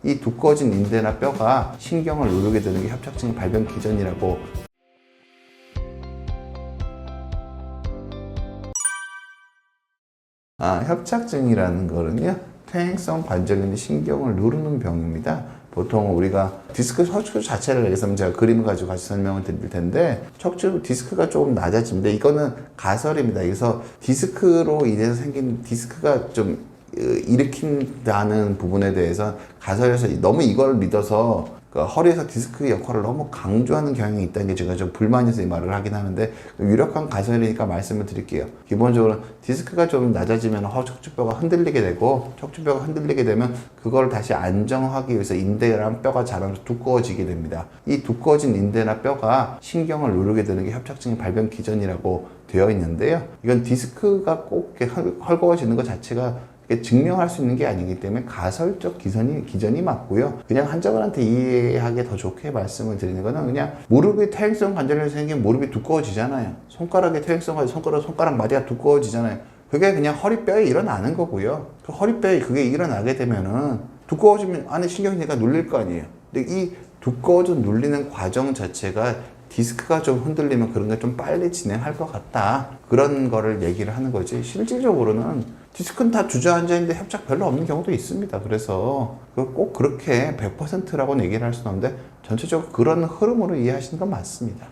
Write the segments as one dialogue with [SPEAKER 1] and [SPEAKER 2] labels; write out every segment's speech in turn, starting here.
[SPEAKER 1] 이 두꺼워진 인대나 뼈가 신경을 누르게 되는 게 협착증 발병 기전이라고. 협착증이라는 거는요, 퇴행성 관절염이 신경을 누르는 병입니다. 보통 우리가 디스크 척추 자체를 얘기하면 제가 그림을 가지고 같이 설명을 드릴 텐데, 척추 디스크가 조금 낮아집니다. 이거는 가설입니다. 그래서 디스크로 인해서 생긴 디스크가 좀 일으킨다는 부분에 대해서 가설에서 너무 이걸 믿어서 허리에서 디스크 역할을 너무 강조하는 경향이 있다는 게 제가 좀 불만해서 이 말을 하긴 하는데, 유력한 가설이니까 말씀을 드릴게요. 기본적으로 디스크가 좀 낮아지면 척추뼈가 흔들리게 되고, 척추뼈가 흔들리게 되면 그걸 다시 안정하기 위해서 인대랑 뼈가 자라면서 두꺼워지게 됩니다. 이 두꺼워진 인대나 뼈가 신경을 누르게 되는 게 협착증의 발병 기전이라고 되어 있는데요. 이건 디스크가 꼭 헐거워지는 것 자체가 증명할 수 있는 게 아니기 때문에 가설적 기전이 맞고요. 그냥 환자분한테 이해하기 더 좋게 말씀을 드리는 거는, 그냥 무릎이 퇴행성 관절염이 생기면 무릎이 두꺼워지잖아요. 손가락에 퇴행성 관절, 손가락 마디가 두꺼워지잖아요. 그게 그냥 허리뼈에 일어나는 거고요. 그 허리뼈에 그게 일어나게 되면은 두꺼워지면 안에 신경이니까 눌릴 거 아니에요. 근데 이 두꺼워져 눌리는 과정 자체가 디스크가 좀 흔들리면 그런 게 좀 빨리 진행할 것 같다, 그런 거를 얘기를 하는 거지, 실질적으로는 디스크는 다 주저앉아 있는데 협착 별로 없는 경우도 있습니다. 그래서 꼭 그렇게 100%라고는 얘기를 할 수는 없는데, 전체적으로 그런 흐름으로 이해하시는 건 맞습니다.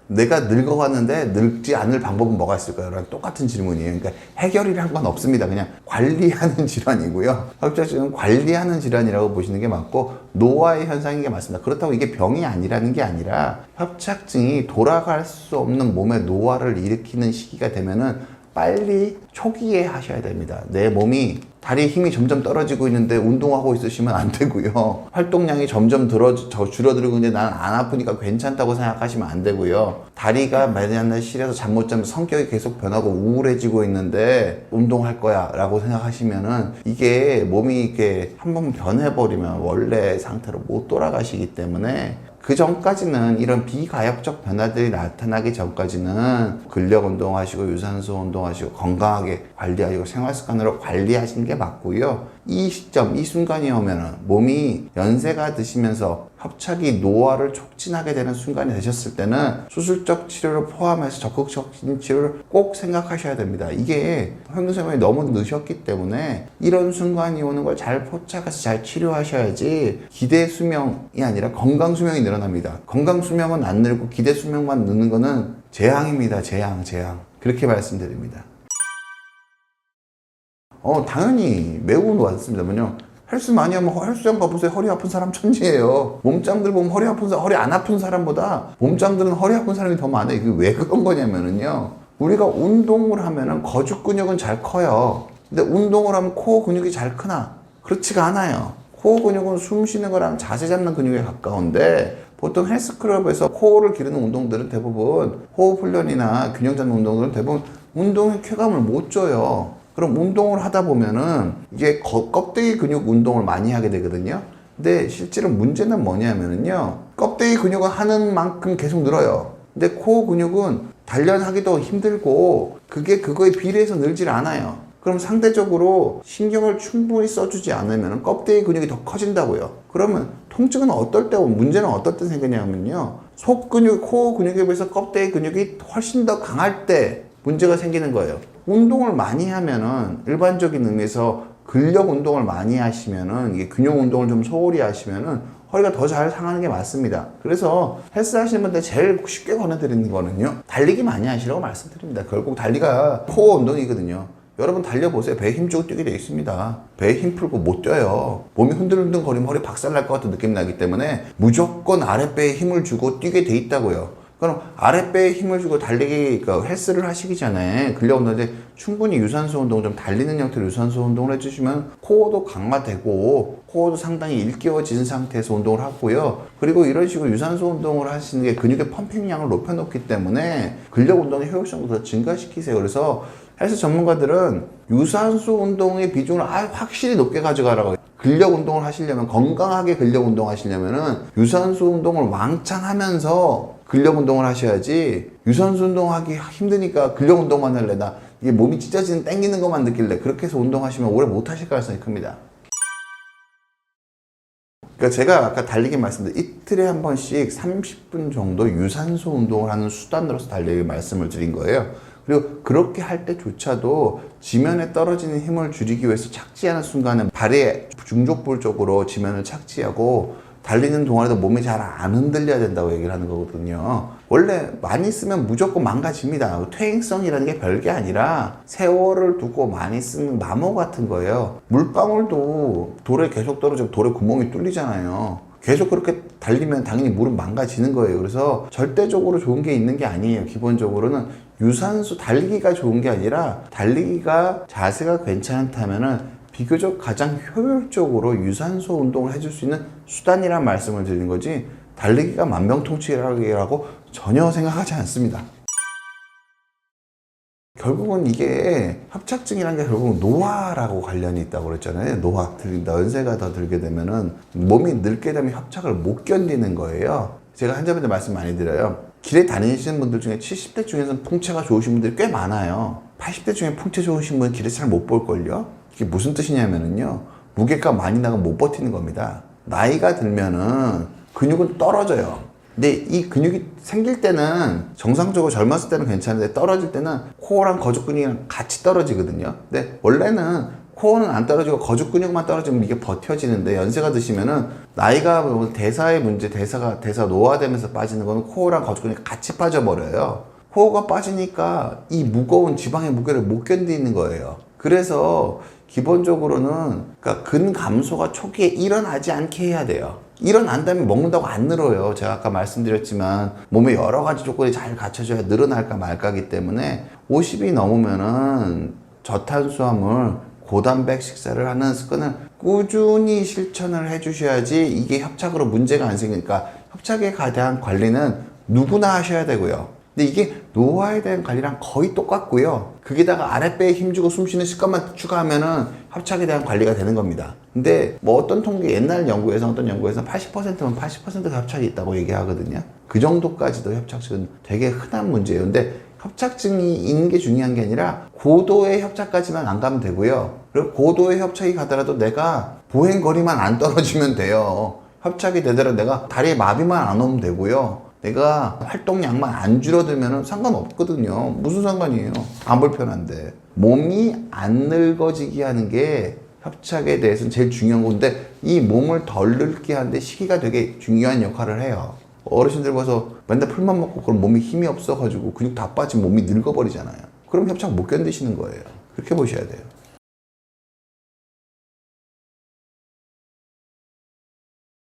[SPEAKER 1] 내가 늙어갔는데 늙지 않을 방법은 뭐가 있을까요? 라는 똑같은 질문이에요. 그러니까 해결이란 건 없습니다. 그냥 관리하는 질환이고요. 협착증은 관리하는 질환이라고 보시는 게 맞고, 노화의 현상인 게 맞습니다. 그렇다고 이게 병이 아니라는 게 아니라, 협착증이 돌아갈 수 없는 몸의 노화를 일으키는 시기가 되면은 빨리 초기에 하셔야 됩니다. 내 몸이 다리 힘이 점점 떨어지고 있는데 운동하고 있으시면 안 되고요. 활동량이 점점 줄어들고 있는데 나는 안 아프니까 괜찮다고 생각하시면 안 되고요. 다리가 맨날 시려서 잠 못 자면 성격이 계속 변하고 우울해지고 있는데 운동할 거야 라고 생각하시면은, 이게 몸이 이렇게 한번 변해버리면 원래 상태로 못 돌아가시기 때문에, 그 전까지는, 이런 비가역적 변화들이 나타나기 전까지는 근력 운동하시고 유산소 운동하시고 건강하게 관리하시고 생활습관으로 관리하시는 게 맞고요. 이 시점, 이 순간이 오면은 몸이 연세가 드시면서 협착이 노화를 촉진하게 되는 순간이 되셨을 때는 수술적 치료를 포함해서 적극적인 치료를 꼭 생각하셔야 됩니다. 이게 혈류세명이 너무 늦었기 때문에 이런 순간이 오는 걸 잘 포착해서 잘 치료하셔야지, 기대 수명이 아니라 건강 수명이 늘어납니다. 건강 수명은 안 늘고 기대 수명만 느는 거는 재앙입니다. 재앙. 그렇게 말씀드립니다. 당연히 매우 많습니다만요. 헬스 많이 하면 헬스장 가보세요. 허리 아픈 사람 천지예요. 몸짱들 보면 허리 안 아픈 사람보다 몸짱들은 허리 아픈 사람이 더 많아요. 이게 왜 그런 거냐면은요, 우리가 운동을 하면은 거주 근육은 잘 커요. 근데 운동을 하면 코어 근육이 잘 크나? 그렇지가 않아요. 코어 근육은 숨 쉬는 거랑 자세 잡는 근육에 가까운데, 보통 헬스클럽에서 코어를 기르는 운동들은 대부분 호흡 훈련이나 균형 잡는 운동들은 대부분 운동의 쾌감을 못 줘요. 그럼 운동을 하다 보면은 이게 껍데기 근육 운동을 많이 하게 되거든요. 근데 실제로 문제는 뭐냐면은요, 껍데기 근육은 하는 만큼 계속 늘어요. 근데 코어 근육은 단련하기도 힘들고 그거에 비례해서 늘질 않아요. 그럼 상대적으로 신경을 충분히 써주지 않으면 껍데기 근육이 더 커진다고요. 그러면 통증은 어떨 때 오고 문제는 어떨 때 생기냐면요, 속 근육, 코어 근육에 비해서 껍데기 근육이 훨씬 더 강할 때 문제가 생기는 거예요. 운동을 많이 하면은, 일반적인 의미에서 근력 운동을 많이 하시면은, 이게 균형 운동을 좀 소홀히 하시면은 허리가 더 잘 상하는 게 맞습니다. 그래서 헬스 하시는 분들 제일 쉽게 권해드리는 거는요, 달리기 많이 하시라고 말씀드립니다. 결국 달리가 코어 운동이거든요. 여러분 달려보세요. 배에 힘 주고 뛰게 돼 있습니다. 배에 힘 풀고 못 뛰어요. 몸이 흔들흔들 거리면 허리 박살날 것 같은 느낌이 나기 때문에 무조건 아랫배에 힘을 주고 뛰게 돼 있다고요. 그럼 아랫배에 힘을 주고 달리기, 헬스를 하시기 전에 근력 운동인데 충분히 유산소 운동, 좀 달리는 형태로 유산소 운동을 해주시면 코어도 강화되고 코어도 상당히 일깨워진 상태에서 운동을 하고요. 그리고 이런 식으로 유산소 운동을 하시는 게 근육의 펌핑량을 높여놓기 때문에 근력 운동의 효율성도 더 증가시키세요. 그래서 헬스 전문가들은 유산소 운동의 비중을 확실히 높게 가져가라고. 근력 운동을 하시려면, 건강하게 근력 운동 하시려면은 유산소 운동을 왕창 하면서 근력 운동을 하셔야지, 유산소 운동하기 힘드니까 근력 운동만 할래, 나 이게 몸이 찢어지는 땡기는 것만 느낄래, 그렇게 해서 운동하시면 오래 못 하실 가능성이 큽니다. 그러니까 제가 아까 달리기 말씀드린 이틀에 한 번씩 30분 정도 유산소 운동을 하는 수단으로서 달리기 말씀을 드린 거예요. 그리고 그렇게 할 때조차도 지면에 떨어지는 힘을 줄이기 위해서 착지하는 순간은 발의 중족부 쪽으로 지면을 착지하고 달리는 동안에도 몸이 잘 안 흔들려야 된다고 얘기를 하는 거거든요. 원래 많이 쓰면 무조건 망가집니다. 퇴행성이라는 게 별게 아니라 세월을 두고 많이 쓰는 나무 같은 거예요. 물방울도 돌에 계속 떨어지고 돌에 구멍이 뚫리잖아요. 계속 그렇게 달리면 당연히 물은 망가지는 거예요. 그래서 절대적으로 좋은 게 있는 게 아니에요. 기본적으로는 유산소 달리기가 좋은 게 아니라 달리기가 자세가 괜찮다면은 비교적 가장 효율적으로 유산소 운동을 해줄 수 있는 수단이란 말씀을 드리는 거지 달리기가 만병통치약이라고 전혀 생각하지 않습니다. 결국은 이게 협착증이라는 게 결국은 노화라고 관련이 있다고 그랬잖아요. 노화, 연세가 더 들게 되면은 몸이 늙게 되면 협착을 못 견디는 거예요. 제가 환자분들 말씀 많이 드려요. 길에 다니시는 분들 중에 70대 중에서는 풍채가 좋으신 분들이 꽤 많아요. 80대 중에 풍채 좋으신 분은 길에 잘 못 볼걸요? 이게 무슨 뜻이냐면은요, 무게가 많이 나가면 못 버티는 겁니다. 나이가 들면은 근육은 떨어져요. 근데 이 근육이 생길 때는 정상적으로 젊었을 때는 괜찮은데 떨어질 때는 코어랑 거죽 근육이랑 같이 떨어지거든요. 근데 원래는 코어는 안 떨어지고 거죽 근육만 떨어지면 이게 버텨지는데 연세가 드시면은 나이가 대사의 문제, 대사 노화되면서 빠지는 거는 코어랑 거죽 근육이 같이 빠져버려요. 코어가 빠지니까 이 무거운 지방의 무게를 못 견디는 거예요. 그래서 기본적으로는 그러니까 근감소가 초기에 일어나지 않게 해야 돼요. 일어난다면 먹는다고 안 늘어요. 제가 아까 말씀드렸지만 몸에 여러 가지 조건이 잘 갖춰져야 늘어날까 말까기 때문에 50이 넘으면은 저탄수화물, 고단백 식사를 하는 습관을 꾸준히 실천을 해주셔야지 이게 협착으로 문제가 안 생기니까 협착에 대한 관리는 누구나 하셔야 되고요. 근데 이게 노화에 대한 관리랑 거의 똑같고요. 거기다가 아랫배에 힘주고 숨쉬는 습관만 추가하면은 협착에 대한 관리가 되는 겁니다. 근데 뭐 어떤 통계 옛날 연구에서 어떤 연구에서 80%면 80%가 협착이 있다고 얘기하거든요. 그 정도까지도 협착증은 되게 흔한 문제예요. 근데 협착증이 있는 게 중요한 게 아니라 고도의 협착까지만 안 가면 되고요. 그리고 고도의 협착이 가더라도 내가 보행거리만 안 떨어지면 돼요. 협착이 되더라도 내가 다리에 마비만 안 오면 되고요. 내가 활동량만 안 줄어들면 상관없거든요. 무슨 상관이에요? 안 불편한데. 몸이 안 늙어지게 하는 게 협착에 대해서는 제일 중요한 건데 이 몸을 덜 늙게 하는데 시기가 되게 중요한 역할을 해요. 어르신들 봐서 맨날 풀만 먹고 그럼 몸에 힘이 없어가지고 근육 다 빠지면 몸이 늙어버리잖아요. 그럼 협착 못 견디시는 거예요. 그렇게 보셔야 돼요.